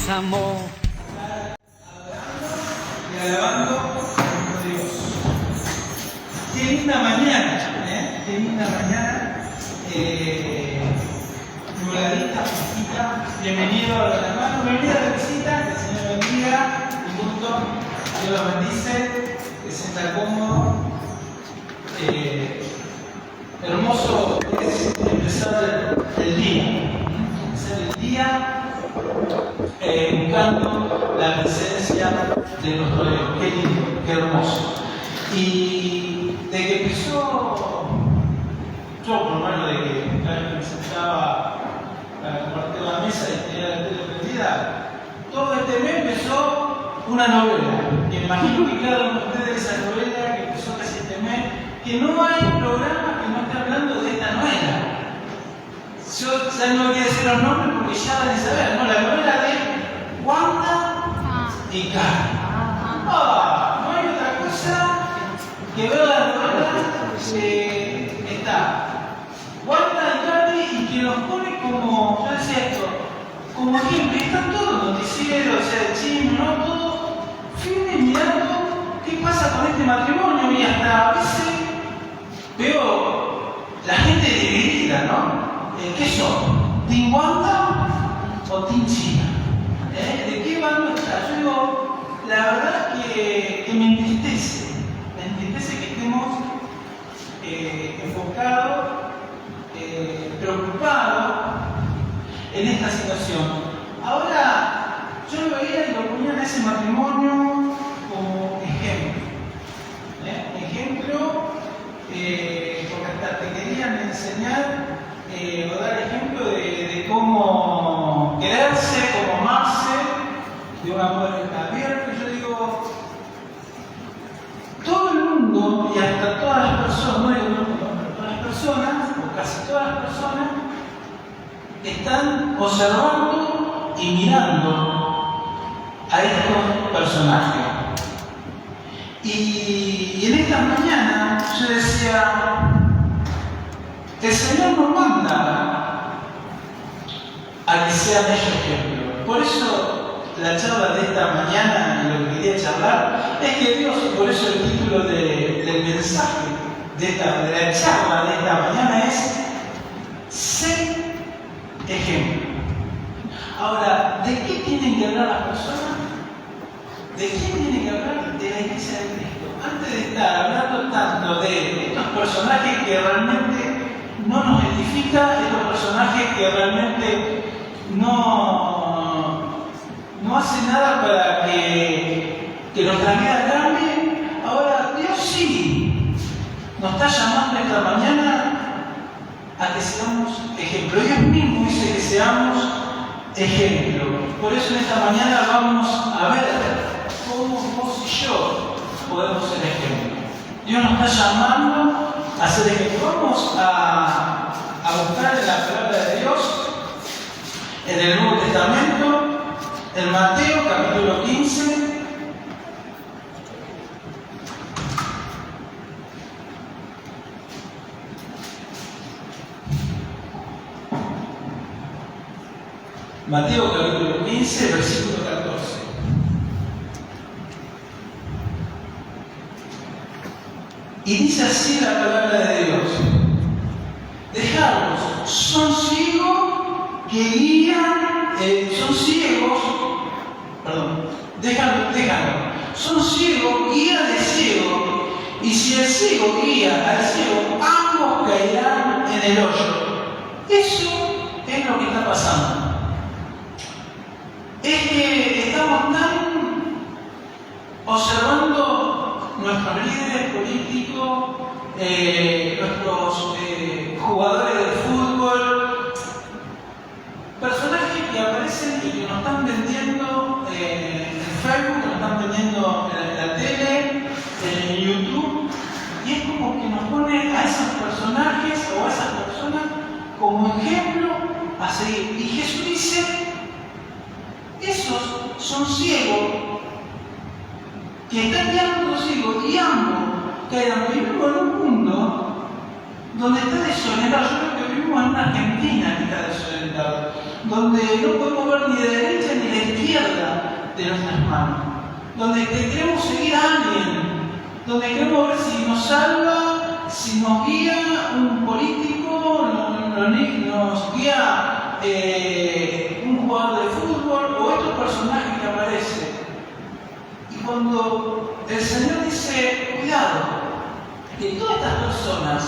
nos amó. Y alabando a Dios. Qué linda mañana, qué linda mañana. Nubladita, fresquita. Bienvenido a los hermanos, bienvenida a la visita, que el Señor bendiga, un gusto, Dios los bendice, que se sienta cómodo. Hermoso es empezar el día, empezar el día buscando la presencia de nuestro Dios. Qué lindo, qué hermoso. Y de que empezó, yo por lo menos de que cada vez que me sentaba para compartir la mesa y tenía la tele prendida, todo este mes empezó una novela. Y me imagino que cada uno de ustedes esa novela que empezó casi este mes, que no hay programa que no esté hablando de esta novela. Yo ya no voy a decir los nombres porque ya van a saber, ¿no? La novela de Wanda y Carly. No hay otra cosa que ver la novela está Wanda y Carly y que nos pone como, yo decía esto, como ejemplo, están todos los noticieros, o sea, el chisme, ¿no? Todo firme mirando qué pasa con este matrimonio y hasta a veces veo la gente dividida, ¿no? ¿Qué son? ¿Team Wanda o Team China? ¿De qué bando está? Yo digo, la verdad que me entristece que estemos enfocados, preocupados en esta situación. Ahora, yo lo veía y lo ponía en ese matrimonio como ejemplo. Ejemplo, porque hasta te querían enseñar o dar ejemplo de cómo quererse, cómo amarse, de un amor abierto. Yo digo, todo el mundo y hasta todas las personas, no digo todo el mundo, pero todas las personas, o casi todas las personas, están observando y mirando a estos personajes. Y en esta mañana yo decía, el Señor nos manda a que sean ellos ejemplos. Por eso la charla de esta mañana y lo que quería charlar es que Dios, por eso el título del mensaje de la charla de esta mañana es ser ejemplo. Ahora, ¿de qué tienen que hablar las personas? ¿De quién tienen que hablar? De la Iglesia de Cristo. Antes de estar hablando tanto de estos personajes que realmente no nos edifica, estos personajes que realmente no hacen nada para que nuestra vida cambie, ahora Dios sí nos está llamando esta mañana a que seamos ejemplo. Dios mismo dice que seamos ejemplo. Por eso en esta mañana vamos a ver cómo vos y yo podemos ser ejemplo. Dios nos está llamando a ser ejemplo. Vamos a buscar en la palabra de Dios, en el Nuevo Testamento, en Mateo capítulo 15. Mateo capítulo 15, versículo 14. Y dice así la palabra de Dios: dejadlos, son ciegos que guían, son ciegos, guía de ciego, y si el ciego guía al ciego, ambos caerán en el hoyo. Eso es lo que está pasando. Es que estamos tan observando nuestros líderes políticos, nuestros jugadores de fútbol, personajes que aparecen y que nos están vendiendo en Facebook, que nos están vendiendo en la tele, en YouTube, y es como que nos pone a esos personajes o a esas personas como ejemplo a seguir. Y Jesús dice, esos son ciegos que están guiando a los ciegos y ambos quedan. Vivimos en un mundo donde está desorientado. Yo creo que vivimos en una Argentina que está desorientada. donde no podemos ver ni la derecha ni la izquierda de nuestras manos, donde queremos seguir a alguien, donde queremos ver si nos salva, si nos guía un político, nos guía un jugador de fútbol o otro personaje que aparece. Y cuando el Señor dice, cuidado, que todas estas personas,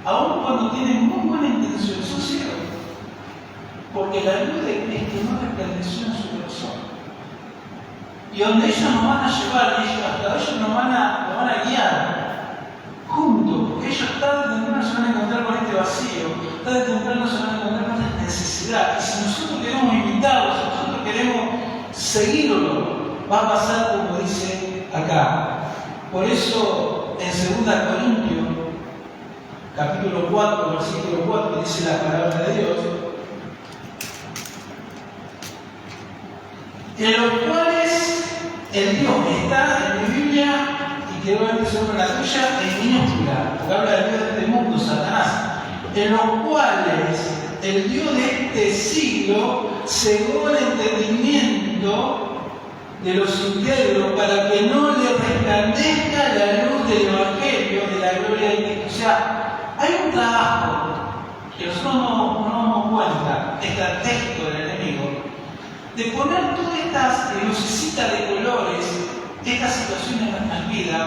aun cuando tienen muy buena intención, son ciegos, porque la luz de Cristo no resplandeció en su corazón. Y donde ellos nos van a llevar, ellos nos van a guiar juntos, porque ellos tarde o temprano se van a encontrar con este vacío, tarde o temprano se van a encontrar con esta necesidad. Y si nosotros queremos imitarlo, si nosotros queremos seguirlo, va a pasar como dice acá. Por eso en 2 Corintios, capítulo 4, versículo 4, dice la palabra de Dios, en los cuales el Dios está en mi Biblia, y quiero ver que sobre la tuya, en minúscula, porque habla del Dios de este mundo, Satanás, en los cuales el Dios de este siglo cegó el entendimiento de los incrédulos para que no le resplandezca la luz del Evangelio de la gloria de Cristo. O sea, hay un trabajo que nosotros no nos damos cuenta, estratégico del enemigo, de poner todas estas lucecitas de colores, estas situaciones en nuestras vidas,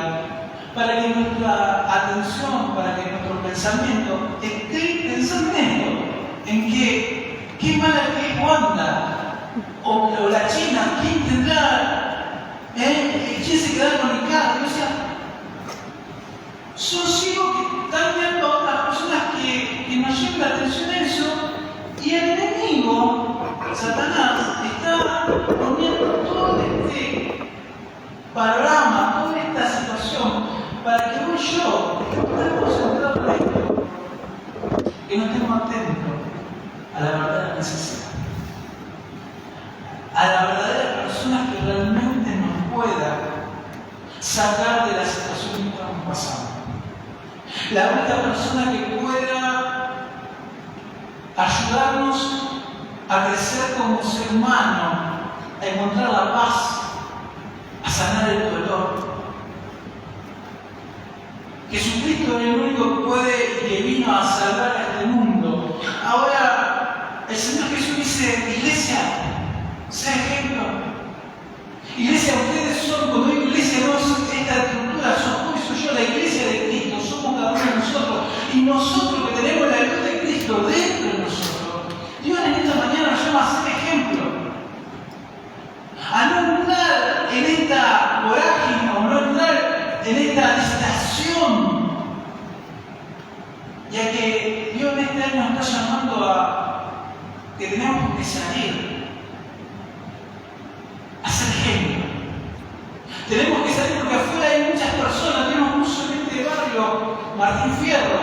para que nuestra atención, para que nuestro pensamiento esté pensando en esto, en que qué mala que es Wanda, o la China, quién tendrá, quién se quedará con Ricardo. O sea, son ciegos que están viendo a otras personas que nos llevan la atención a eso, y el enemigo, Satanás, está poniendo todo este panorama, toda esta situación, para que vos y yo estemos concentrados en esto, que no estemos atentos a la verdadera necesidad, a la verdadera persona que realmente nos pueda sacar de la situación que estamos pasando, la única persona que pueda ayudarnos a crecer como ser humano, a encontrar la paz, a sanar el dolor. Jesucristo es el único que puede y que vino a salvar a este mundo. Ahora, el Señor Jesús dice, iglesia, sea ejemplo. Iglesia, ustedes son, cuando digo iglesia, no es esta estructura, soy yo, la iglesia de Cristo, somos cada uno de nosotros. Y nosotros que tenemos la luz de Cristo dentro de nosotros, Dios en esta mañana nos llama a ser ejemplo. A no entrar en esta vorágine, o no entrar en esta distracción, ya que Dios en este año nos está llamando a que tenemos que salir a ser ejemplo. Tenemos que salir porque afuera hay muchas personas, tenemos mucho en este barrio, Martín Fierro,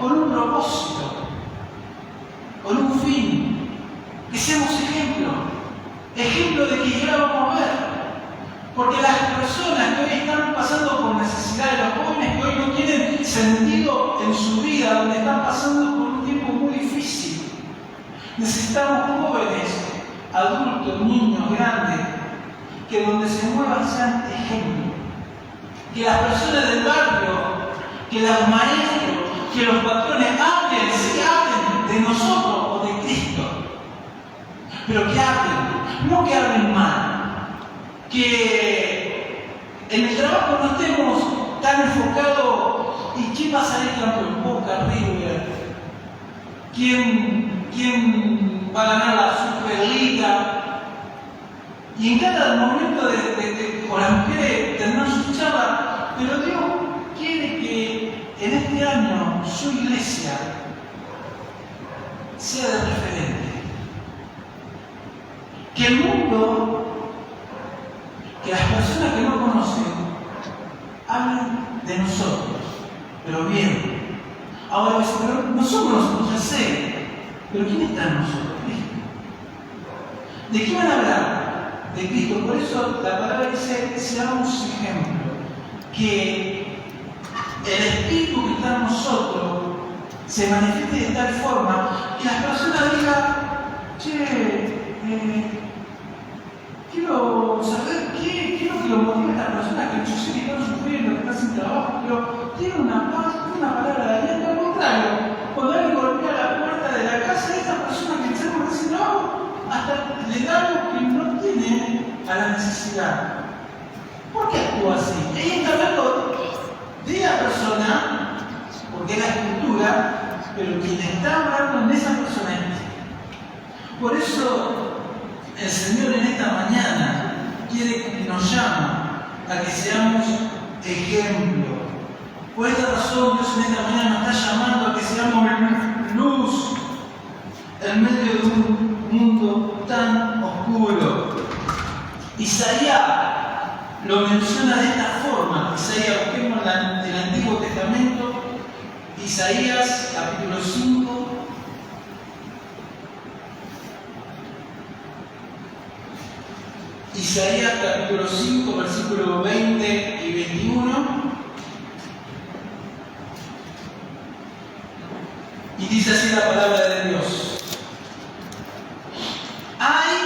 con un propósito, con un fin, que seamos ejemplo de que ya vamos a ver, porque las personas que hoy están pasando por necesidades, los jóvenes que hoy no tienen sentido en su vida, donde están pasando por un tiempo muy difícil, necesitamos jóvenes, adultos, niños, grandes, que donde se muevan sean ejemplo, que las personas del barrio, que los maestros, que los patrones se hablen de nosotros o de Cristo, pero que hablen, no que hablen mal, que en el trabajo no estemos tan enfocados y qué pasaría con Boca, River, quién va a ganar la Superliga, y en cada momento con las mujeres tendrán su charla, pero Dios quiere que en este año su iglesia sea de referente. Que el mundo, que las personas que no conocen, hablen de nosotros, pero bien. Ahora, pero no somos nosotros, ya sé, pero ¿quién está en nosotros? Cristo. ¿De qué van a hablar? De Cristo. Por eso la palabra dice, seamos ejemplo, que el Espíritu que está en nosotros se manifieste de tal forma que las personas digan, quiero saber qué es lo que lo motiva a esta persona, que yo sé que está sufriendo, que está sin trabajo, pero tiene una paz, tiene una palabra de aliento. Al contrario, cuando alguien golpea la puerta de la casa de esta persona que está sin trabajo, hasta le da algo que no tiene a la necesidad. ¿Por qué actúa así? Ella está hablando de la persona, porque es la escritura, pero quien está hablando en esa persona es Cristo. Por eso el Señor en esta mañana nos llama a que seamos ejemplo. Por esta razón Dios en esta mañana nos está llamando a que seamos luz en medio de un mundo tan oscuro. Isaías lo menciona de esta forma. Isaías, busquemos el Antiguo Testamento, Isaías capítulo 5. Isaías capítulo 5, versículos 20 y 21. Y dice así la palabra de Dios. Hay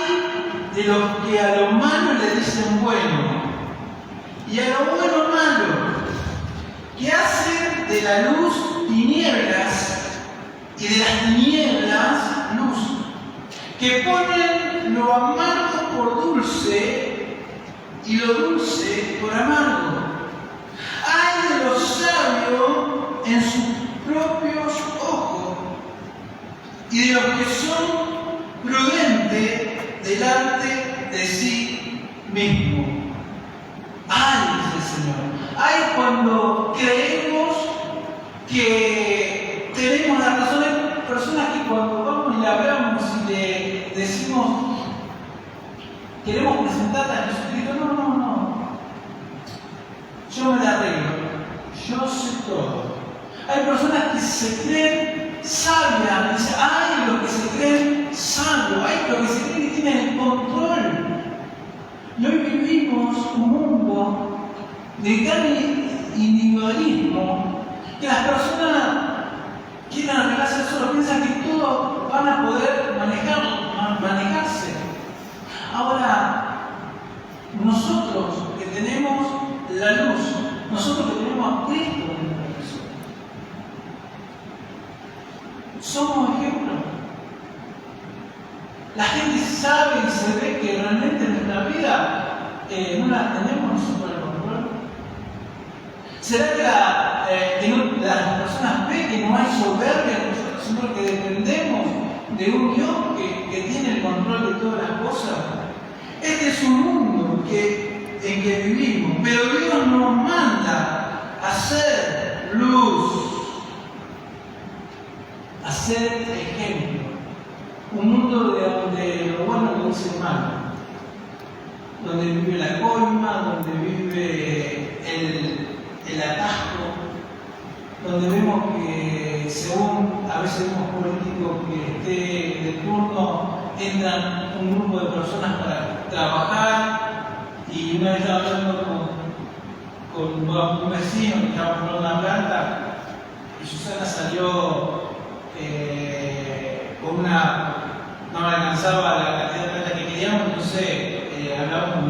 de los que a lo malo le dicen bueno, y a lo bueno malo, que hacen de la luz tinieblas y de las tinieblas luz, que ponen lo amargo por dulce y lo dulce por amargo. Hay de los sabios en sus propios ojos y de los que son prudentes delante de sí mismo. Ay, dice el Señor. Ay, cuando creemos que tenemos la razón. Hay personas que cuando vamos y le hablamos y le decimos, queremos presentarla a Jesucristo, no. Yo me la arreglo. Yo sé todo. Hay personas que se creen sabias. Dicen, ay, los que se creen sabios. Ay, los que se creen que tienen el control. Y hoy vivimos un mundo de tal individualismo que las personas quieren arreglarse solo, piensan que todos van a poder manejarse. Ahora, nosotros que tenemos la luz, nosotros que tenemos a Cristo en nuestra persona, somos ejemplos. La gente sabe y se ve que realmente en nuestra vida no la tenemos nosotros el control. ¿Será que las personas ven que no hay soberbia en nosotros, sino que dependemos de un Dios que tiene el control de todas las cosas? Este es un mundo en que vivimos, pero Dios nos manda a ser luz, a ser ejemplo. Un mundo donde lo bueno lo dice malo, donde vive la coima, donde vive el atasco, donde vemos que según a veces vemos políticos que esté de turno, entran un grupo de personas para trabajar, y una vez estaba hablando con un vecino que estaba comprando una planta y Susana salió con no me alcanzaba la cantidad de plata que queríamos, entonces hablamos con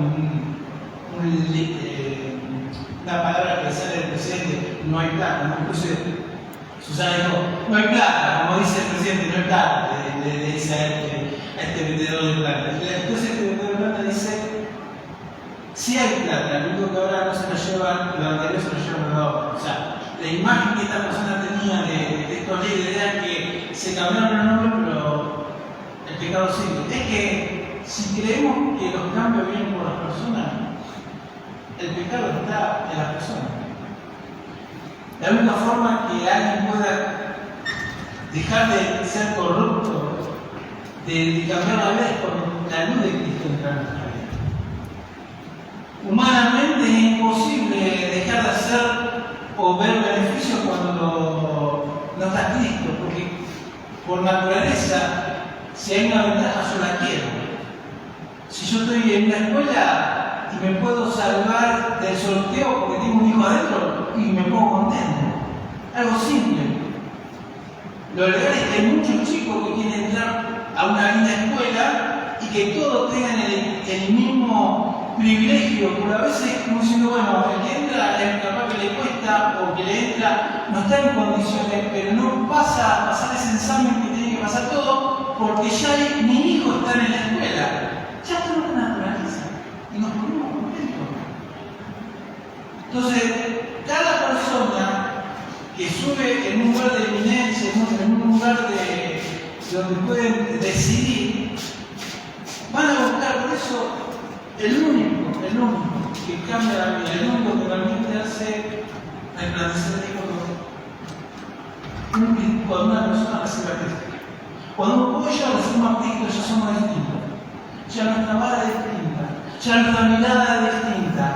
una palabra que sale del presidente, no hay plata, ¿no? Entonces Susana dijo, no hay plata, como dice el presidente, no hay plata, le dice a este vendedor de plata. Entonces este vendedor de plata dice, sí hay plata, lo único que ahora no se lo llevan, lo anterior se lo llevan los dos. O sea, la imagen que esta persona tenía de estos líderes era que se cambiaron el nombre, pero el pecado sigue. Es que si creemos que los cambios vienen por las personas, el pecado está en las personas. La única forma que alguien pueda dejar de ser corrupto, de cambiar la vida, es con la luz de Cristo entrar en nuestra vida. Humanamente es imposible dejar de hacer o ver beneficios cuando no está Cristo, porque por naturaleza, si hay una ventaja, yo la quiero. Si yo estoy en una escuela y me puedo salvar del sorteo porque tengo un hijo adentro y me pongo contento. Algo simple. Lo legal es que hay muchos chicos que quieren entrar a una linda escuela que todos tengan el mismo privilegio, pero a veces como diciendo, bueno, el que entra es capaz que le cuesta o que le entra no está en condiciones, pero no pasa a pasar ese examen que tiene que pasar todo, porque ya mi hijo está en la escuela. Ya esto nos naturaliza y nos ponemos contentos. Entonces, cada persona que sube en un lugar de eminencia, en un lugar donde pueden decidir, van a buscar por eso el único que cambia la vida, el único que realmente hace resplandecer de color. Cuando una persona recibe a Cristo. Cuando vos y yo recibimos a Cristo, ya somos distintos. Ya nuestra vara es distinta. Ya nuestra mirada es distinta.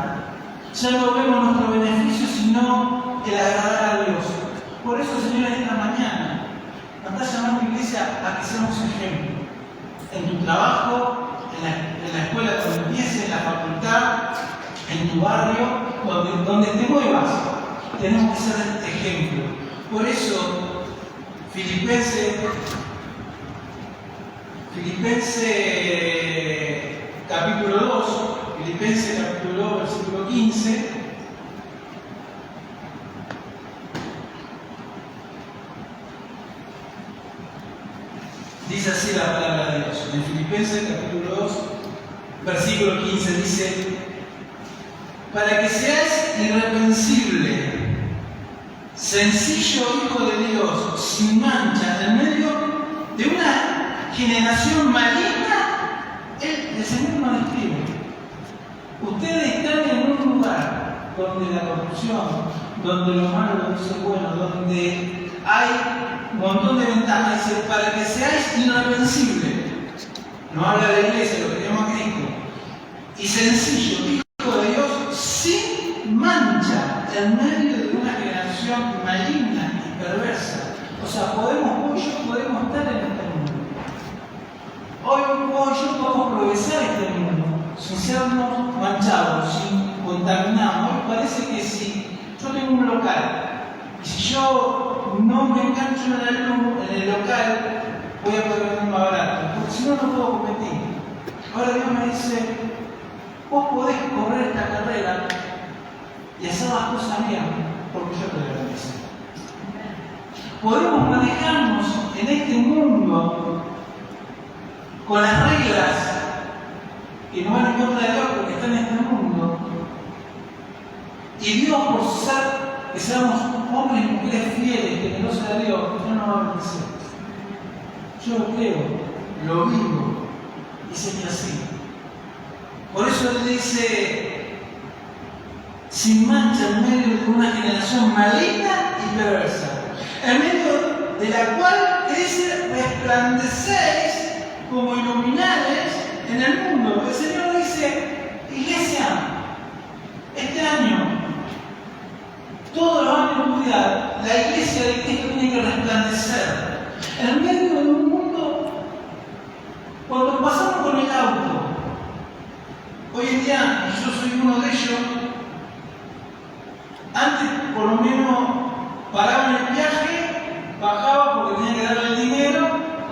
Ya no vemos nuestro beneficio, sino el agradar a Dios. Por eso, Señor, esta mañana nos está llamando, iglesia, a que seamos ejemplo. En tu trabajo, en la escuela donde empieces, en la facultad, en tu barrio, donde te muevas, tenemos que ser ejemplo. Por eso, Filipenses capítulo 2, versículo 15, dice así la palabra de Dios. En Filipenses capítulo 2, versículo 15 dice: para que seáis irreprensible, sencillo hijo de Dios, sin mancha, en medio de una generación maligna, el Señor nos describe. Ustedes están en un lugar donde la corrupción, donde lo malo es bueno, donde hay un montón de ventajas. Dice, para que seáis irreprensibles. No habla de la iglesia, lo que tenemos a Cristo. Y sencillo, hijo de Dios, sin mancha, en medio de una generación maligna y perversa. O sea, hoy yo podemos estar en este mundo. Hoy yo podemos progresar en este mundo sin sernos manchados, sin contaminados. Hoy parece que si yo tengo un local y si yo no me engancho en el local, voy a poder vender más barato, porque si no, no puedo competir. Ahora Dios me dice, vos podés correr esta carrera y hacer las cosas bien, porque yo te lo organizo. Podemos manejarnos en este mundo con las reglas que no van en contra de Dios porque están en este mundo. Y Dios, por ser que seamos hombres y mujeres fieles, temerosos a Dios, no nos va a vencer. Yo lo creo, lo vivo y sé que así. Por eso Él dice, sin mancha en medio de una generación maligna y perversa, en medio de la cual dice, resplandecéis como iluminares en el mundo. El Señor dice, iglesia, este año, todos los años de unidad, la iglesia de Cristo tiene que resplandecer. En medio de un mundo, cuando pasamos con el auto, hoy en día, y yo soy uno de ellos, antes por lo menos paraba en el viaje, bajaba porque tenía que darle el dinero,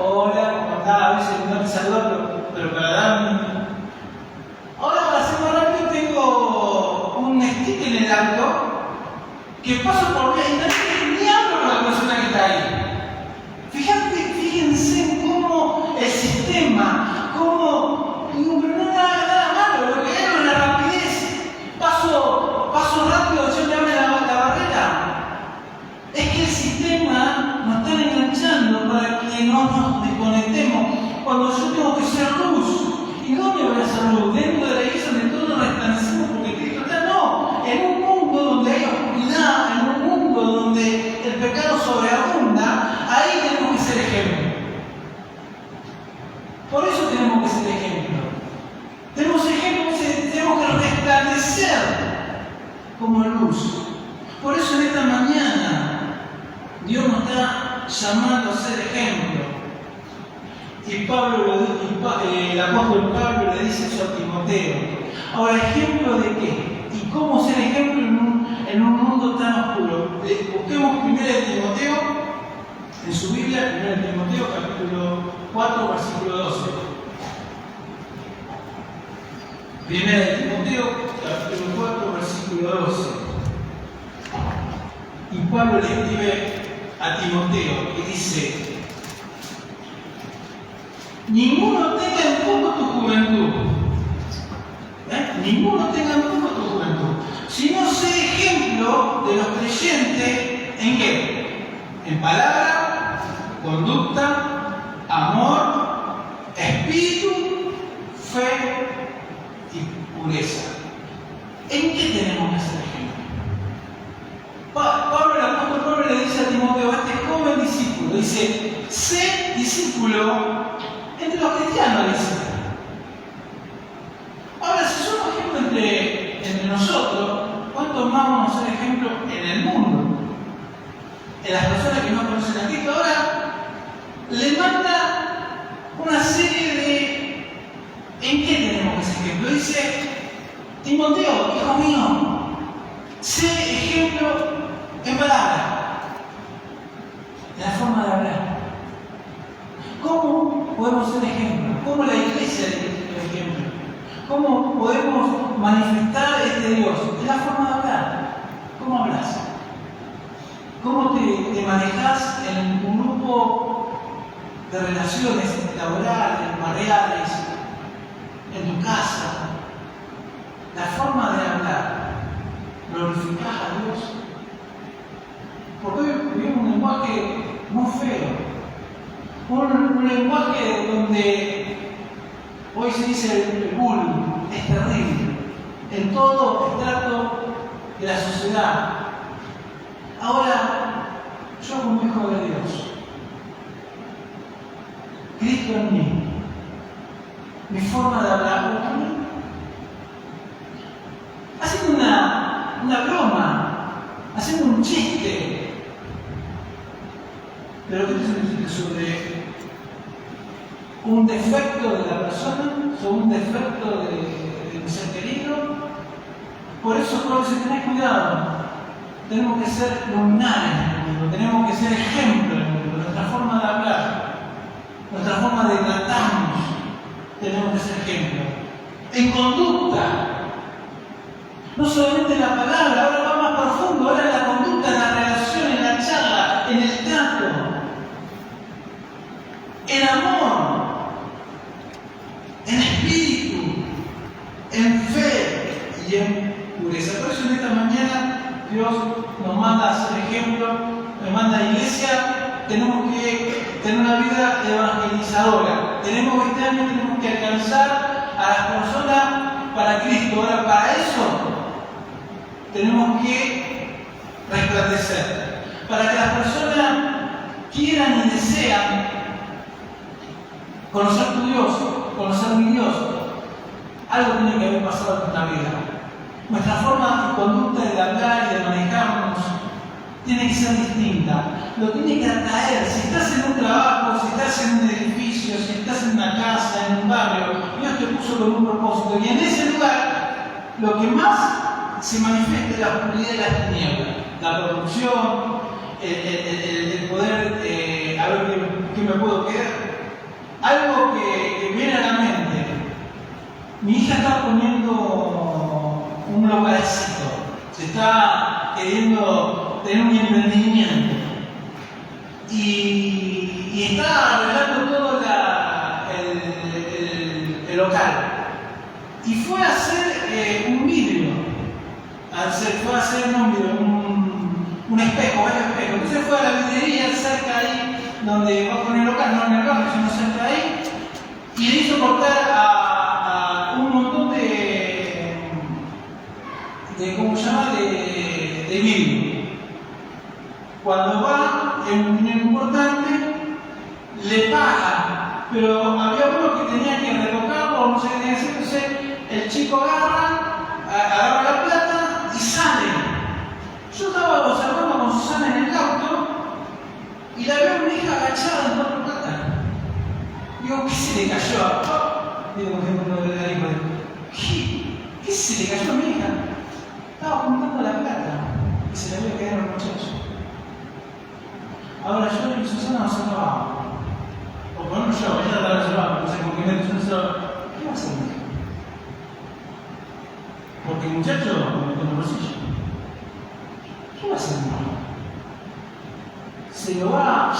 hola, como estaba, a veces no te saludaba, pero para darme. Ahora para hacer más rápido tengo un stick en el auto que paso por mí y ni hablo con la persona que está ahí. Fíjense en cómo el sistema, cómo, digo, pero no era nada malo, lo que era una rapidez. Paso rápido, yo me abre la barrera. Es que el sistema nos está enganchando para que no nos desconectemos. Cuando yo tengo que ser luz, ¿y dónde voy a ser luz? Dentro de la iglesia donde todos nos resplandecemos porque Cristo está. No, en un mundo donde hay oscuridad, en un mundo donde el pecado sobreabunda, ahí tenemos que ser ejemplo. Por eso tenemos que ser ejemplo. Tenemos que resplandecer como luz. Por eso en esta mañana Dios nos está llamando a ser ejemplo. Y el apóstol Pablo le dice eso a Timoteo. Ahora, ¿ejemplo de qué? ¿Y cómo ser ejemplo en un mundo tan oscuro? Busquemos primero de Timoteo, en su Biblia, primero de Timoteo, capítulo 4, versículo 12. Primera de Timoteo, capítulo 4, versículo 12. Y Pablo le escribe a Timoteo y dice: ninguno tenga en poco tu juventud. Ninguno tenga en poco tu juventud. Sino sé ejemplo de los creyentes en qué? En palabra, conducta, amor, espíritu, fe y pureza. ¿En qué tenemos que ser ejemplo? Pablo, el apóstol Pablo le dice a Timoteo, a este joven discípulo, dice: sé discípulo entre los cristianos, dice. Ahora, si somos ejemplo entre nosotros, ¿cuánto más vamos a ser ejemplo en el mundo? En las personas que no conocen a Cristo. Ahora, le manda una serie de ¿en qué tenemos que ser ejemplo? Dice: Timoteo, hijo mío, sé ejemplo en palabra, en la forma de hablar. ¿Cómo podemos ser ejemplo? ¿Cómo la iglesia es el ejemplo? ¿Cómo podemos manifestar este Dios? Es la forma de hablar. ¿Cómo hablas? ¿Cómo te manejas en un grupo de relaciones laborales, barriales, en tu casa? La forma de hablar. ¿Glorificás a Dios? Porque hoy vivimos un lenguaje muy feo. Un lenguaje donde hoy se dice el bullying, es terrible, en todo estrato de la sociedad. Ahora, yo como hijo de Dios, Cristo en mí, mi forma de hablar también, haciendo una broma, haciendo un chiste, pero ¿qué dice sobre un defecto de la persona, sobre un defecto de mi ser querido? Por eso, Pablo dice: tened cuidado, tenemos que ser luminares en el mundo, tenemos que ser ejemplo en el mundo, nuestra forma de hablar, nuestra forma de tratarnos, tenemos que ser ejemplo. En conducta, no solamente en la palabra, ahora va más profundo, ahora en la conducta, en la relación, en la charla, en el trato, en amor, en espíritu, en fe y en pureza. Por eso en esta mañana Dios nos manda a ser ejemplo, nos manda a la iglesia. Tenemos que tener una vida evangelizadora. Tenemos que alcanzar a las personas para Cristo. Ahora, para eso tenemos que resplandecer. Para que las personas quieran y desean conocer tu Dios, conocer mi Dios, algo tiene que haber pasado en nuestra vida. Nuestra forma de conducta, de hablar y de manejarnos tiene que ser distinta. Lo tiene que atraer. Si estás en un trabajo, si estás en un edificio, si estás en una casa, en un barrio, Dios te puso con un propósito. Y en ese lugar, lo que más se manifiesta es la oscuridad y las tinieblas. La corrupción, el poder, a ver qué me puedo quedar. Algo que viene a la mente. Mi hija está poniendo un localcito, se está queriendo tener un emprendimiento y está arreglando todo el local. Y fue a hacer un vidrio, fue a hacer un espejo, varios espejos. Entonces fue a la vidriería cerca ahí donde va a poner el local, no en el barrio, sino cerca ahí, y le hizo cortar a un montón de ¿cómo se llama? De vidrio. Cuando va, es un dinero importante, le paga, pero había uno que tenía que retocarlo, no sé qué tenía que hacer. Entonces el chico agarra la plata y sale. Yo estaba observando con Susana en el auto y la veo a mi hija agachada en la plata. Digo, ¿qué se le cayó? Digo, por ejemplo, de la hija. ¿Qué se le cayó a mi hija? Estaba juntando la plata y se la había quedado al muchacho. Ahora yo y Susana nos acabamos. O por lo menos yo, ella la reservamos, no sé con qué me dice, ¿qué va a hacer mi hija? Porque el muchacho me metió en el bolsillo. ¿Qué va a hacer mi mamá? ¿Se lo va a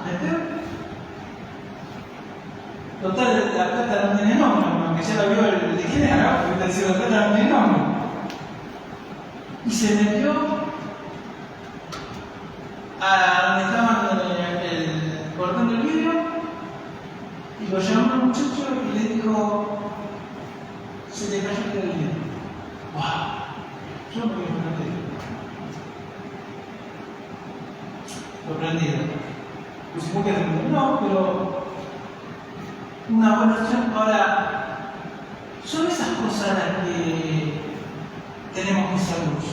meter? Total, la plata no tiene nombre, aunque ya la vio el de quién era, porque está diciendo la plata no tiene nombre. Y se metió a donde estaban cortando el vidrio y lo llamó al muchacho y le dijo: se te cayó el vidrio. ¡Wow! Yo me voy a prender. Lo prendido. Pues si no, pero una buena opción. Ahora, son esas cosas las que tenemos que ser luz.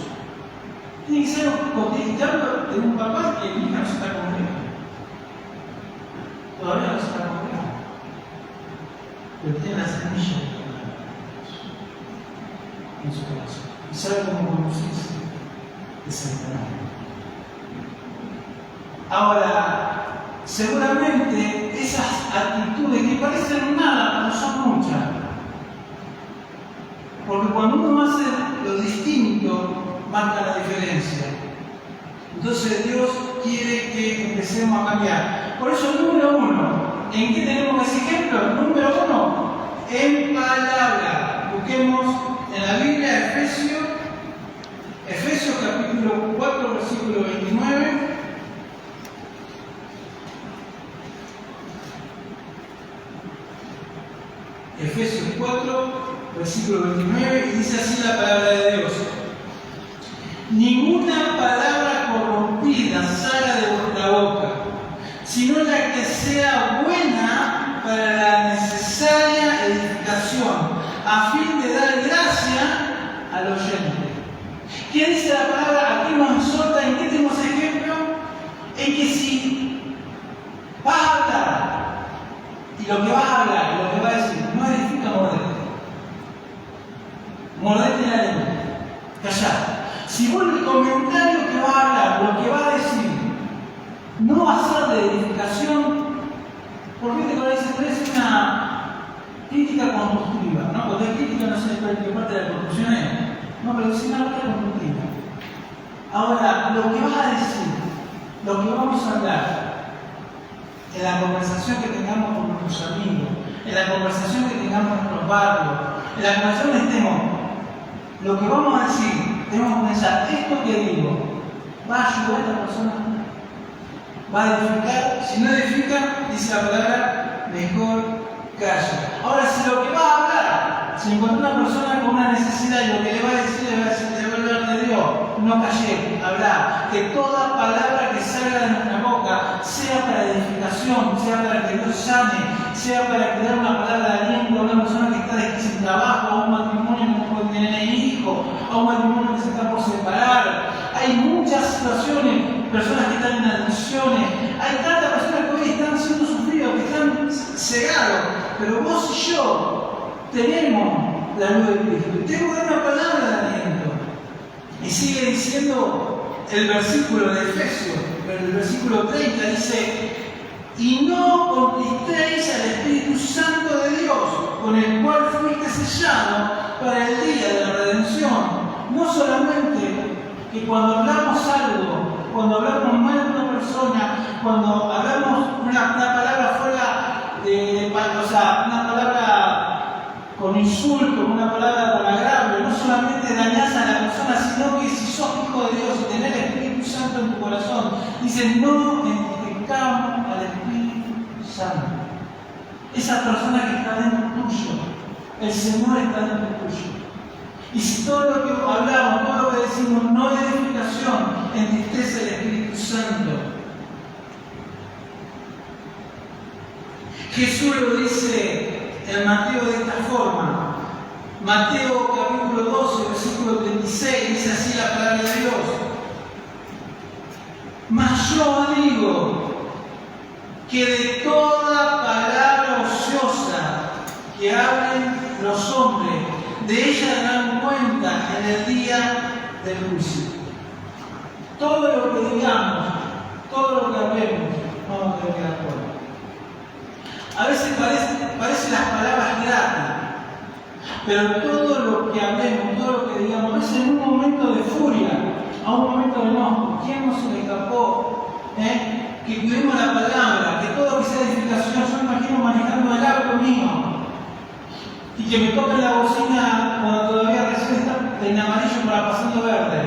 Tiene que ser cotidiano de un papá que mi hija no se está conmigo. Todavía no se está conmigo. Pero tiene la semilla en su corazón. Y sabe cómo conducirse desenfrenado. Ahora, seguramente esas actitudes que parecen nada, no son muchas. Porque cuando uno hace lo distinto, marca la diferencia. Entonces Dios quiere que empecemos a cambiar. Por eso, número uno, ¿en qué tenemos ese ejemplo? Número uno, en palabra. Busquemos en la Biblia Efesios capítulo 4, versículo 29. Efesios 4, versículo 29, y dice así la palabra de Dios: ninguna palabra corrompida salga de vuestra boca, sino la que sea buena para la necesaria edificación, a fin de dar gracia al oyente. ¿Qué dice la palabra? Aquí nos exhorta. ¿En qué tenemos ejemplo? En que si vas a hablar, y lo que vas a hablar, y lo que vas a decir, no edifica, mordete. Mordete la lengua. Callá. Si vos el comentario que vas a hablar, lo que vas a decir, no va a ser de edificación, porque te parece una crítica constructiva, ¿no? Porque es crítica, no sé qué parte de la construcción es, no, pero es una parte constructiva. Ahora, lo que vas a decir, lo que vamos a hablar, en la conversación que tengamos con nuestros amigos, en la conversación que tengamos en nuestros barrios, en la conversación que estemos, lo que vamos a decir, tenemos que pensar: esto que digo, ¿va a ayudar a esta persona? ¿Va a edificar? Si no edifica, dice la palabra, mejor calla. Ahora, si lo que va a hablar, si encuentra una persona con una necesidad y lo que le va a decir, le va a hablar de Dios, no calle, hablar. Que toda palabra que salga de nuestra boca sea para edificación, sea para que Dios sane, sea para crear una palabra de aliento a una persona que está sin trabajo, a un matrimonio que no puede tener hijo, a un matrimonio que se está por separar. Hay muchas situaciones, personas que están en adicciones, hay tantas personas que hoy están siendo sufridas, que están cegados, pero vos y yo tenemos la luz de Cristo y tengo una palabra de aliento. Y sigue diciendo el versículo de Efesios, el versículo 30, dice: y no contristéis al Espíritu Santo de Dios, con el cual fuiste sellado para el día de la redención. No solamente que cuando hablamos algo, cuando hablamos mal de una persona, cuando hablamos una palabra fuera o sea, una palabra con insulto, una palabra con agravio, no solamente dañás a la persona, sino que si sos hijo de Dios y tenés el Espíritu Santo en tu corazón, dice: no identificamos al Espíritu Santo. Esa persona que está dentro tuyo, el Señor está dentro tuyo. Y si todo lo que hablamos, todo lo que decimos no es edificación, entristece el Espíritu Santo. Jesús lo dice en Mateo de esta forma. Mateo capítulo 12, versículo 36, dice así la palabra de Dios: mas yo digo que de toda palabra ociosa que hablen los hombres, de ella darán cuenta en el día del juicio. Todo lo que digamos, todo lo que hablemos, vamos a tener que dar cuenta. A veces parecen las palabras gratis, pero todo lo que hablemos, todo lo que que digamos, es en un momento de furia, a un momento de enojo. ¿Quién no se le escapó? Que cuidemos la palabra, que todo que sea edificación. Yo me imagino manejando el auto mío y que me toque la bocina cuando todavía recién está en amarillo para pasando verde.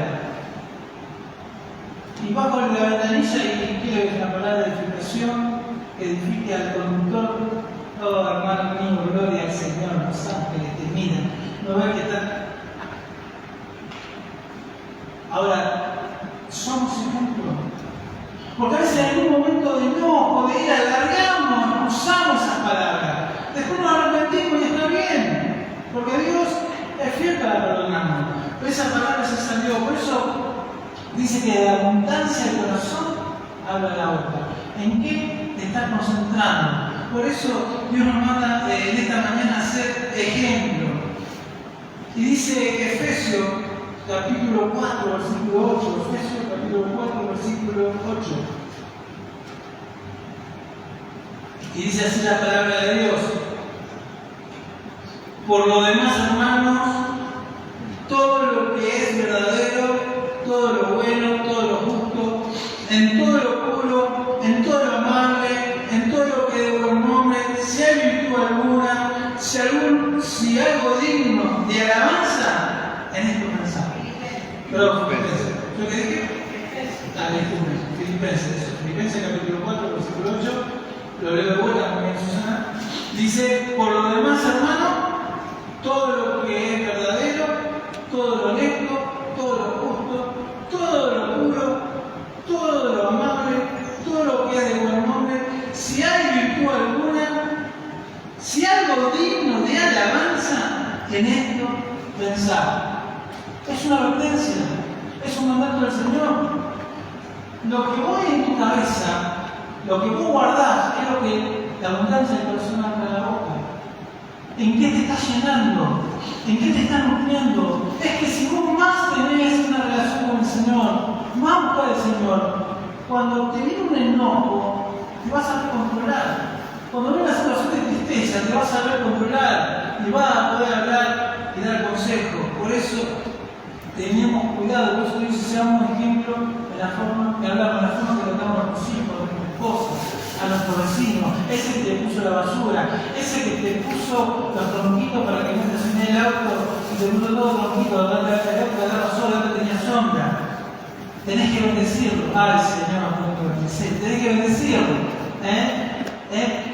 Y bajo la ventanilla y quiero que la palabra de edificación edifique al conductor. Oh, hermano mío, gloria al Señor, los ángeles te miran. No ves que está. Ahora, somos ejemplos. Porque a veces en algún momento de enojo, de ira, alargamos, usamos esas palabras. Después nos arrepentimos y está bien. Porque Dios es fiel para perdonarnos. Pero esa palabra se salió. Por eso dice que de la abundancia del corazón habla la boca. ¿En qué te estás concentrando? Por eso Dios nos manda en esta mañana a ser ejemplo. Y dice Efesios capítulo 4, versículo 8. Efesios capítulo 4, versículo 8. Y dice así la palabra de Dios. Por lo demás, hermanos, todo lo que es verdadero, todo lo bueno, todo lo justo, en todo lo puro, en todo lo amable, en todo lo que de buen nombre, si hay virtud alguna, si algo digno de alabanza, en esto pensamos. Pero, ¿yo qué dije? Filipenses capítulo 4, versículo 8, lo leo de vuelta con Susana. Dice, por lo demás, hermano, todo lo que es verdadero, todo lo honesto, todo lo justo, todo lo puro, todo lo amable, todo lo que es de buen nombre, si hay virtud alguna, si algo digno de alabanza, en esto pensar. Es una advertencia, es un mandato del Señor. Lo que voy en tu cabeza, lo que vos guardás, es lo que la abundancia del corazón abre la boca. ¿En qué te estás llenando? ¿En qué te estás nutriendo? Es que si vos más tenés una relación con el Señor, más buscas al Señor, cuando te viene un enojo, te vas a controlar. Cuando viene una situación de tristeza, te vas a saber controlar y vas a poder hablar y dar consejo. Por eso tenemos cuidado, por eso Dios seamos ejemplo en la forma que hablamos, en la forma que tratamos a nuestros hijos, a nuestras esposas, a nuestros vecinos, ese que te puso la basura, ese que te puso los tronquitos para que metas en el auto y te puso todos los tronquitos, donde agarra sol, donde tenía sombra. Tenés que bendecirlo. Ay, Señor, tenés que bendecirlo. Tenés que bendecirlo.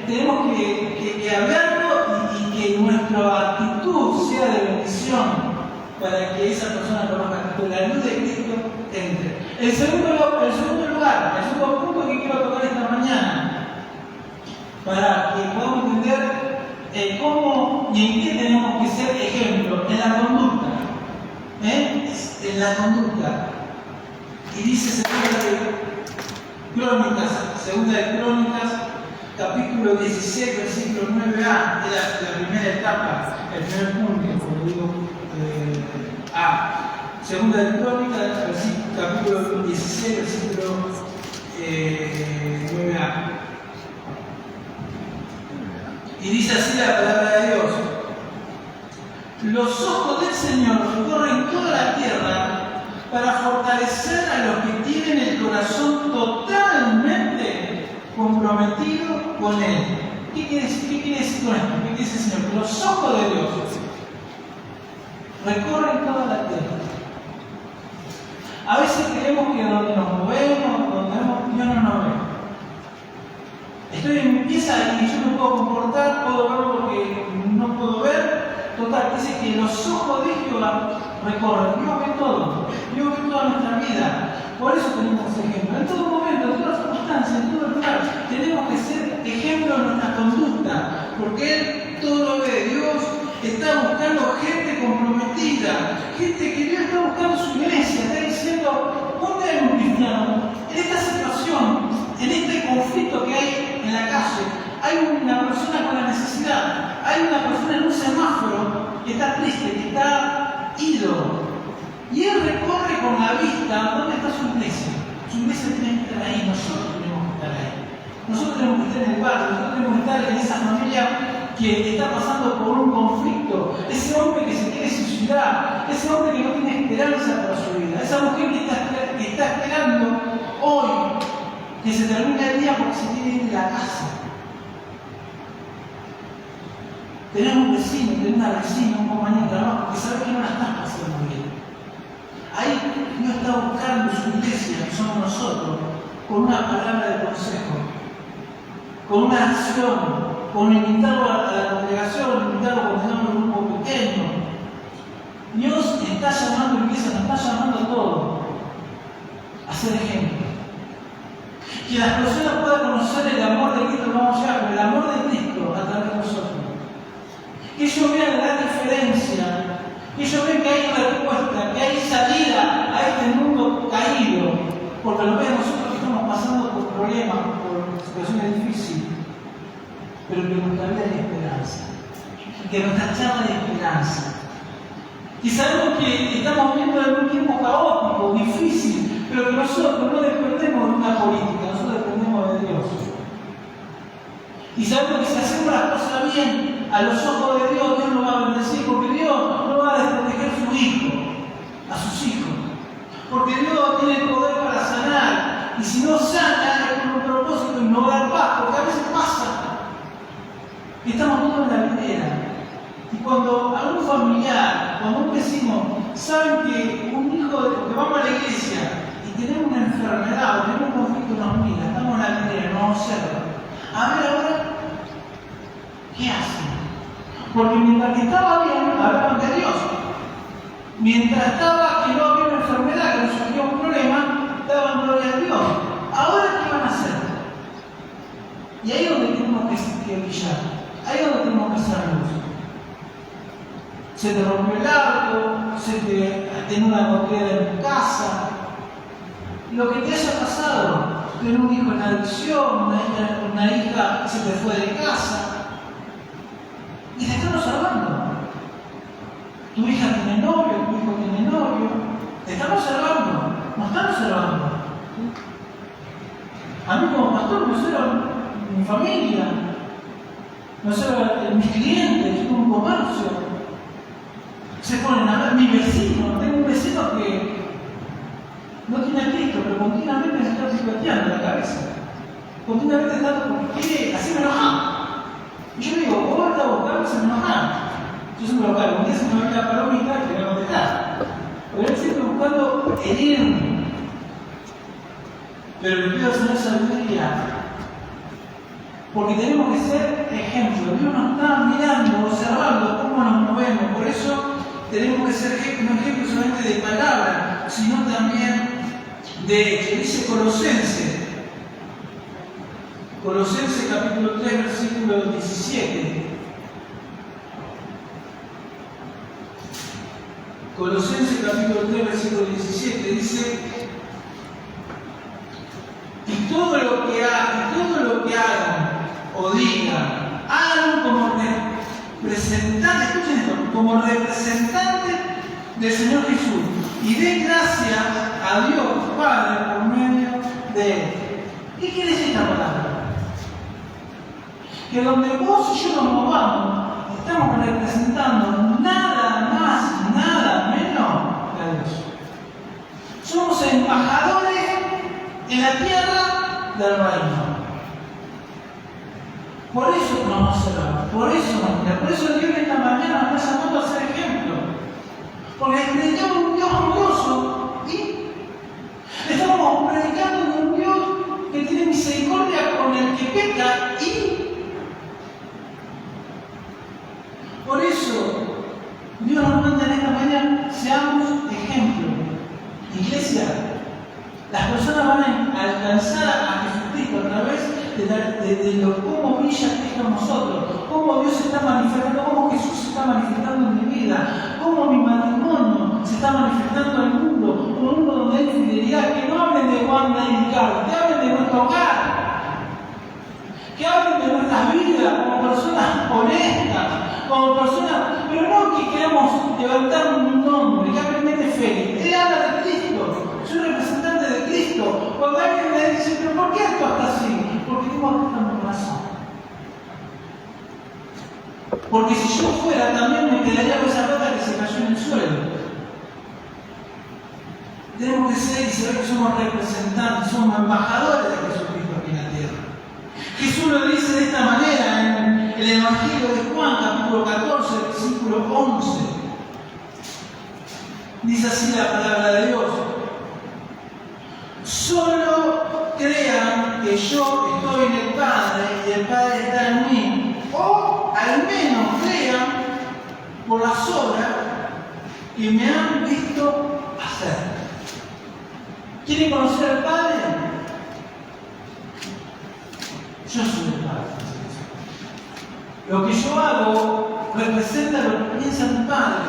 Tenemos que hablarlo y que nuestra actitud sea de bendición para que esa persona conozca que la luz de Cristo entre. El segundo lugar, el segundo punto que quiero tocar esta mañana, para que podamos entender cómo y en qué tenemos que ser ejemplo, en la conducta. En la conducta. Y dice segunda de Crónicas, capítulo 16, versículo 9a, es la primera etapa, el primer punto, como digo, A. Segunda de Crónicas, capítulo 16, versículo 9a. Y dice así la palabra de Dios. Los ojos del Señor recorren toda la tierra para fortalecer a los que tienen el corazón totalmente comprometido con Él. ¿Qué quiere decir con esto? ¿Qué quiere decir el Señor? Que los ojos de Dios recorren toda la tierra. A veces creemos que donde nos movemos, donde vemos, Dios no nos ve. Estoy en pieza y yo me puedo comportar, puedo verlo porque no puedo ver. Total, dice que los ojos de Jehová recorren. Dios ve todo. Dios ve toda nuestra vida. Por eso tenemos ejemplo. En todo momento, en todas circunstancias, en todo lugar, tenemos que ser ejemplo en nuestra conducta. Porque Él todo lo ve. Dios está buscando gente comprometida. Gente que Dios está buscando su iglesia. Está diciendo, ¿dónde hay un cristiano? En esta situación, en este conflicto que hay en la calle, hay una persona con la necesidad. Hay una persona en un semáforo que está triste, que está ido. Y Él recorre con la vista dónde está su iglesia. Su iglesia tiene que estar ahí, nosotros tenemos que estar ahí. Nosotros tenemos que estar en el barrio, nosotros tenemos que estar en esa familia que está pasando por un conflicto. Ese hombre que se quiere suicidar ciudad, ese hombre que no tiene esperanza para su vida, esa mujer que está esperando hoy que se termine el día porque se tiene que ir de la casa. Tener un vecino, tener una vecina, un compañero de trabajo que sabe que no la estás pasando bien. Ahí Dios está buscando su iglesia, que somos nosotros, con una palabra de consejo, con una acción, con invitarlo a la congregación, invitarlo a tener un grupo pequeño. Dios está llamando a la iglesia, nos está llamando a todos a ser ejemplo. Que las personas puedan conocer el amor de Cristo, vamos allá, pero el amor de Cristo a través de nosotros. Que ellos vean la diferencia, que ellos vean que hay respuesta, que hay salida a este mundo caído, porque lo vean nosotros que estamos pasando por problemas, por situaciones difíciles, pero que nuestra vida hay esperanza, que nuestra charla hay esperanza. Y sabemos que estamos viviendo en un tiempo caótico, difícil, pero que nosotros no dependemos de una política, nosotros dependemos de Dios. Y sabemos que si hacemos las cosas bien, a los ojos de Dios, Dios nos va a bendecir, porque Dios no va a desproteger a su hijo, a sus hijos. Porque Dios tiene el poder para sanar, y si no sana es con un propósito y no dar paz, porque a veces pasa que estamos todos en la vidriera. Y cuando algún familiar, cuando un vecino, saben que un hijo, que vamos a la iglesia y tenemos una enfermedad o tenemos un conflicto, nos mira, estamos en la vidriera, nos observan. A ver ahora, ¿qué hacen? Porque mientras que estaba bien, hablaban de Dios. Mientras estaba que no había una enfermedad, que no surgía un problema, daban gloria a Dios. Ahora, ¿qué van a hacer? Y ahí es donde tenemos que brillar. Ahí es donde tenemos que hacer luz. Se te rompió el auto, se te tiene una gotera en tu casa. Lo que te haya pasado, tener un hijo en adicción, una hija se te fue de casa. Y te están observando. Tu hija tiene novio, tu hijo tiene novio. Te están observando. Nos están observando. A mí como pastor me observan mi familia, me observan mis clientes, yo tengo un comercio. Se ponen a ver mi vecino. Tengo un vecino que no tiene a Cristo, pero continuamente me está picoteando la cabeza. Continuamente está porque quiere hacerme enojar. Y yo le digo, vos estás buscando se me enoja. Yo siempre lo cargo. Un día se me va a ir la palomita que me va a contestar. Pero él siempre buscando herirme. Pero le pido al Señor sabiduría. Porque tenemos que ser ejemplo. Dios nos está mirando, observando cómo nos movemos. Por eso tenemos que ser no ejemplo solamente de palabra, sino también de hecho. Dice Colosenses capítulo 3, versículo 17. Colosenses capítulo 3, versículo 17 dice: y todo lo que hagan o digan, hagan como representantes, escuchen esto, como representantes del Señor Jesús, y den gracias a Dios Padre por medio de Él. ¿Qué quiere decir esta palabra? Que donde vos y yo nos movamos, estamos representando nada más, nada menos que a Dios. Somos embajadores en la tierra del reino. Por eso nos observa, por eso Dios esta mañana nos está llamando a ser ejemplo. Porque predicamos un Dios amoroso y estamos predicando un Dios que tiene misericordia con el que peca y por eso Dios nos manda en esta mañana, seamos ejemplo. Iglesia, las personas van a alcanzar a Jesucristo a través de cómo brilla Cristo en nosotros, cómo Dios se está manifestando, cómo Jesús se está manifestando en mi vida, cómo mi matrimonio se está manifestando en el mundo, un mundo donde hay fidelidad. Que no hablen de Wanda y Ricardo, que hablen de nuestro hogar, que hablen de nuestras vidas como personas honestas, como personas, pero no que queramos levantar un nombre, que hablen de Félix. Él habla de Cristo, soy representante de Cristo. Cuando alguien me dice, pero ¿por qué actúas así? Porque tengo a Cristo en mi corazón. Porque si yo fuera, también me quedaría con esa plata que se cayó en el suelo. Tenemos que ser y saber que somos representantes, somos embajadores de Jesucristo aquí en la tierra. Jesús lo dice de esta manera en el Evangelio de Juan, capítulo 14, versículo 11. Dice así la palabra de Dios: solo crean que yo estoy en el Padre y el Padre está en mí, o al menos crean por las obras que me han visto hacer. ¿Quieren conocer al Padre? Yo soy el Padre. Lo que yo hago representa lo que piensa mi Padre,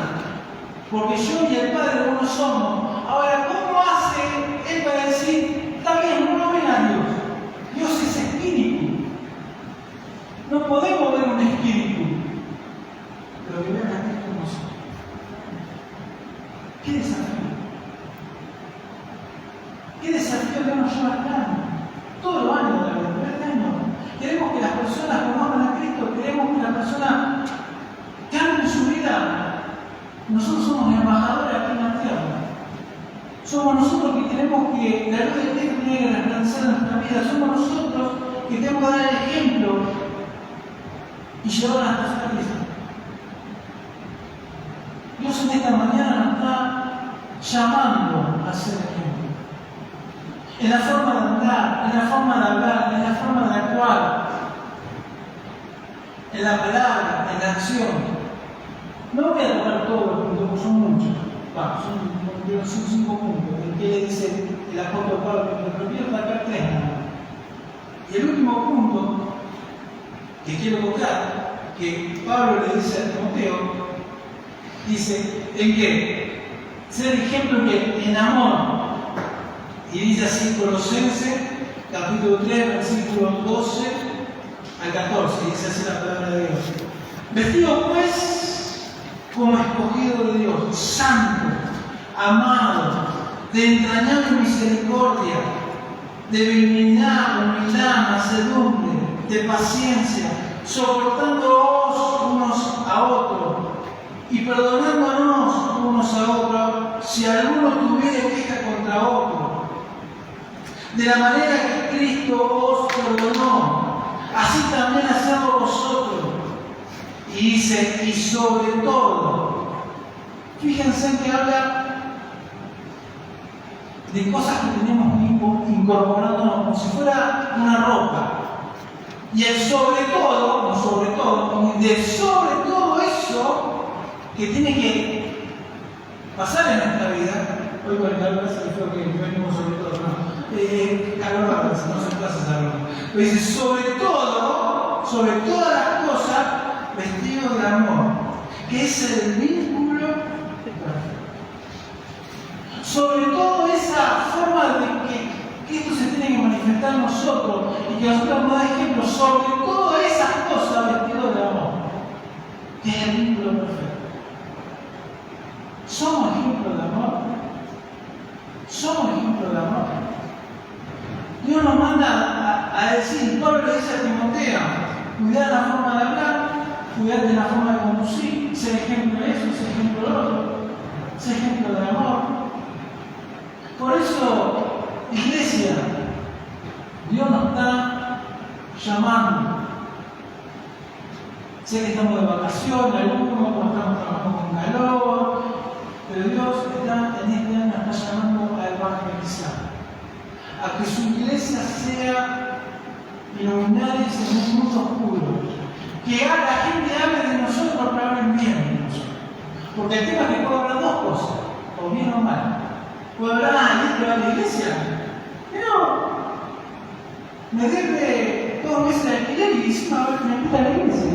porque yo y el Padre uno somos. Ahora, ¿cómo hace Él para decir, está bien, no ven a Dios? Dios es espíritu. No podemos ver un espíritu, pero que vean a Cristo en nosotros. ¿Qué desafío? ¿Qué desafío que nos lleva este año? Todos los años de la vida, este año. Queremos que las personas conozcan a Cristo, queremos que las personas cambien su vida. Nosotros somos embajadores aquí en la tierra. Somos nosotros que tenemos que, la luz de Cristo tiene que resplandecer en nuestra vida. Somos nosotros que tenemos que dar el ejemplo y llevar a las personas a Cristo. Dios en esta mañana nos está llamando a ser ejemplo. En la forma de andar, en la forma de hablar, en la forma de actuar, en la palabra, en la acción. No voy a tocar todos los puntos, porque son muchos. Son 5 puntos. El que le dice el apóstol Pablo, pero quiero sacar 3 nada más. Y el último punto que quiero tocar, que Pablo le dice a Timoteo, dice, ¿en qué? Ser ejemplo que en amor. Y dice así, Colosenses, capítulo 3, versículos 12 al 14, dice así la palabra de Dios. Vestido pues como escogido de Dios, santo, amado, de entrañable misericordia, de benignidad, humildad, mansedumbre, de paciencia, soportándoos unos a otros y perdonándonos unos a otros si alguno tuviera queja contra otro. De la manera que Cristo os perdonó, así también hacedlo vosotros. Y dice, y sobre todo, fíjense en que habla de cosas que tenemos que incorporarnos como si fuera una ropa. Y el sobre todo, no sobre todo, y de sobre todo eso que tiene que pasar en nuestra vida. Hoy con el calor se fue que venimos sobre todo, ¿no? Calor, no se puede hacer calor. Pero dice, sobre todo, sobre todas las cosas, vestido de amor, que es el vínculo perfecto. Sobre todo esa forma de que esto se tiene que manifestar en nosotros y que nosotros nos da ejemplo, sobre todas esas cosas, vestido de amor, que es el vínculo perfecto. ¿Somos ejemplos de amor? Somos ejemplos de amor. Dios nos manda a decir, Pablo le dice a Timoteo, cuidar la forma de hablar, cuidar de la forma de conducir, ser ejemplo de eso, ser ejemplo de otro, ser ejemplo de amor. Por eso, iglesia, Dios nos está llamando. Sé que estamos de vacaciones, algunos estamos trabajando con calor, pero Dios está en este año nos está llamando a evangelizar, a que su iglesia sea luminares en un mundo oscuro, que la gente hable de nosotros, pero hablen bien de nosotros. Porque el tema es que puedo hablar dos cosas, o bien o mal. Puedo hablar de la iglesia, pero me debe 2 meses de alquiler y encima me gusta la iglesia.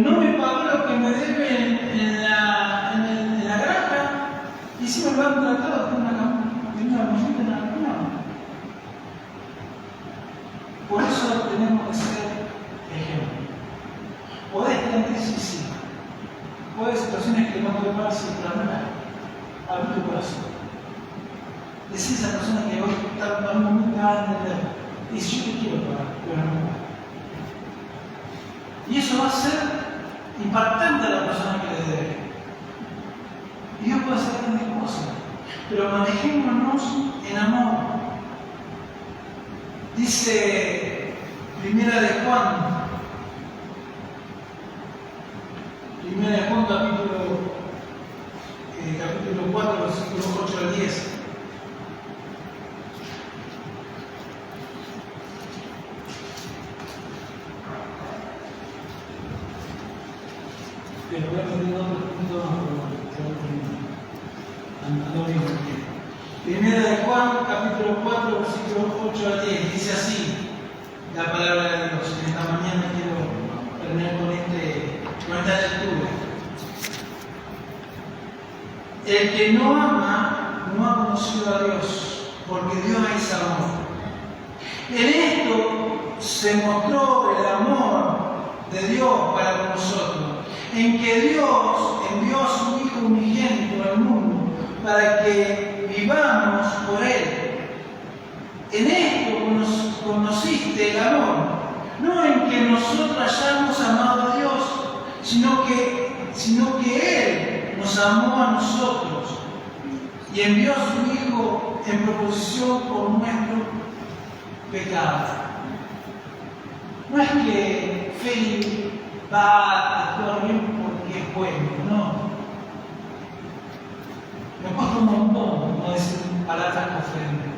No me pagó lo que me debe en la granja y si me lo han tratado con una camioneta en la reunión. Por eso tenemos que ser ejemplo. Podés tener crisis, sí. Puede haber situaciones que no te pasan, pero no abrir tu corazón. Decís a esa persona que hoy está en un momento va a entender. Y si yo te quiero pagar, pero no me paga. Y eso va a ser impactante a la persona que le debe. Y Dios puede hacer grandes cosas, pero manejémonos en amor. Dice Primera de Juan capítulo 4, versículos 8 al 10. Pero voy a pedir otro punto Primera de Juan, capítulo 4, versículos 8 al 10. Dice así la palabra de Dios. En esta mañana quiero terminar con esta lectura. El que no ama, no ha conocido a Dios, porque Dios es amor. En esto se mostró el amor de Dios para con nosotros, en que Dios envió a su Hijo unigénito al mundo para que vivamos por Él. En esto conociste el amor, no en que nosotros hayamos amado a Dios, sino que Él nos amó a nosotros y envió a su Hijo en proposición por nuestro pecado. No es que Félix va a actuar bien porque es bueno, no. Me cuesta un montón no decir palabras que ofenden.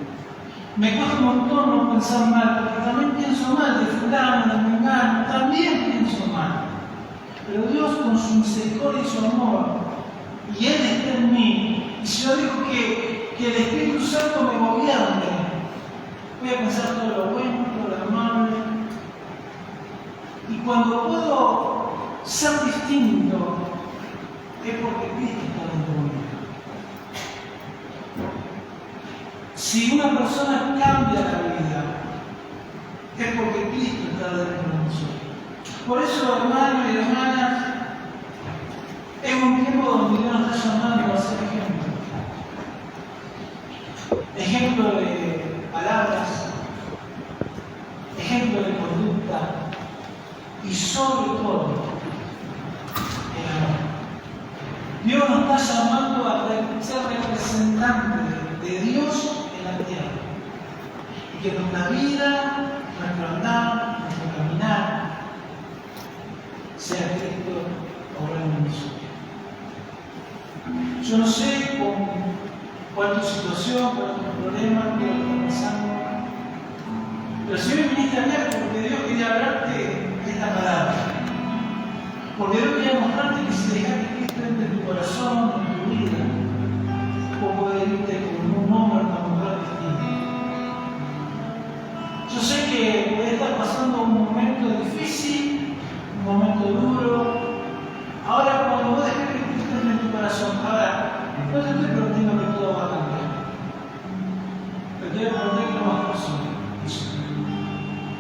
Me cuesta un montón no pensar mal, porque también pienso mal de fulano, de mengano, también pienso mal. Pero Dios con su misericordia y su amor, y Él está en mí, y si yo digo que el Espíritu Santo me gobierne, voy a pensar todo lo bueno, todo lo amable. Y cuando puedo ser distinto, es porque Cristo está dentro de mí. Si una persona cambia la vida, es porque Cristo está dentro de nosotros. Por eso, hermanos y hermanas, es un tiempo donde Dios nos está llamando a ser ejemplo. Ejemplo de palabras, ejemplo de conducta y sobre todo el amor. Dios nos está llamando a ser representantes de Dios en la tierra. Y que nuestra vida, nuestro andar, nuestro caminar, sea Cristo obrando en nosotros. Yo no sé cuál es tu situación, cuál es tu problema, qué es lo que estás pasando. Pero si hoy viniste a ver, porque Dios quería hablarte de esta palabra. Porque Dios quería mostrarte que si dejas que Cristo entre en tu corazón, en tu vida, vos podés irte con un hombre, una mujer distinta. Yo sé que podés estar pasando un momento difícil, un momento duro. Ahora, cuando vos dejes que Cristo entre en tu corazón, ahora, no te estoy prometiendo que todo va a cambiar. Pero te voy a prometer que no va a pasar.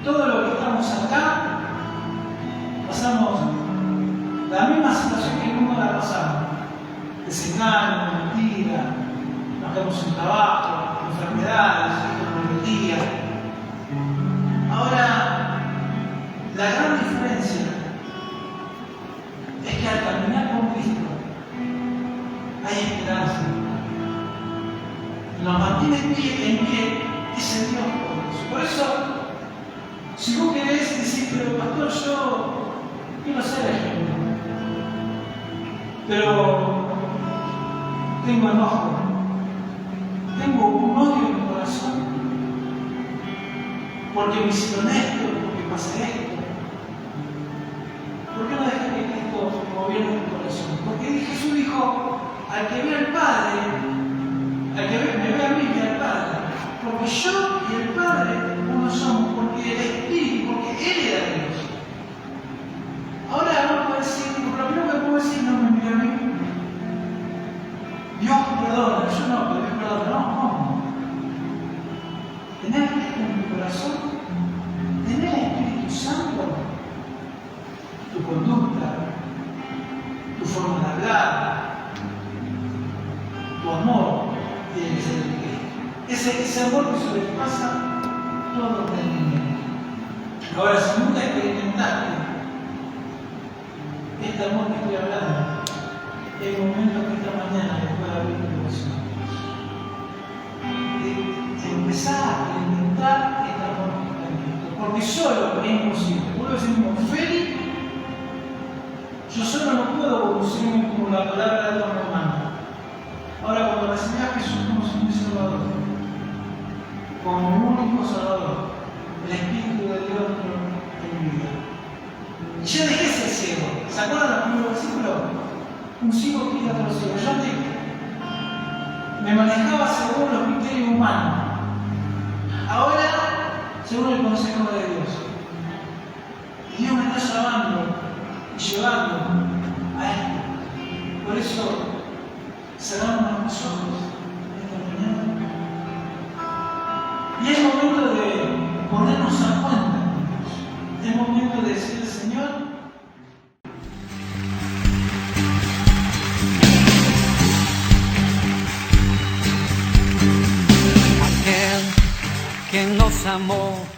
Todo lo que estamos acá, pasamos la misma situación que el mundo la pasamos. Desengaño, mentira, nos quedamos sin trabajo, enfermedades, rebeldía. Ahora, la gran diferencia es que al caminar con Cristo hay esperanza. Nos mantiene en pie ese Dios poderoso. Por eso, si vos querés decir, pero pastor, yo quiero ser ejemplo, pero tengo enojo, tengo un odio en mi corazón, porque me hicieron esto, porque pasé esto. ¿Por qué no dejas que Cristo gobierne tu corazón? Porque Jesús dijo, al que ve al Padre, al que me ve a mí, ve al Padre. Porque yo y el Padre uno somos, porque el Espíritu, porque Él era Dios. Ahora no puedo decir, lo primero que puedo decir, no me envió a mí. Dios perdona, yo no, pero Dios perdona, no. Tener Cristo en tu corazón, tener el Espíritu Santo, tu conducta, tu forma de hablar, tu amor tiene que ser de Cristo. Ese amor que sobrepasa todo entendimiento. Ahora, si nunca experimentaste este amor que estoy hablando, el momento que esta mañana después de abrir tu devoción, de empezar a experimentar este amor que está en Cristo, porque solo es imposible. Vuelvo a decir como Félix, yo solo no puedo conducirme como la palabra de Dios me manda. Ahora, cuando recibí a Jesús como Señor y Salvador, como único Salvador, el Espíritu de Dios entró en mi vida. Ya dejé de ser ciego. ¿Se acuerdan del primer versículo? Un ciego quita a otro ciego. Yo antes me manejaba según los criterios humanos. Ahora, según el consejo de Dios. Y Dios me está llamando y llevando a esto. Por eso, cerramos los ojos esta mañana. Y es momento de ponernos a cuenta. Es momento de decirle, Señor, aquel que nos amó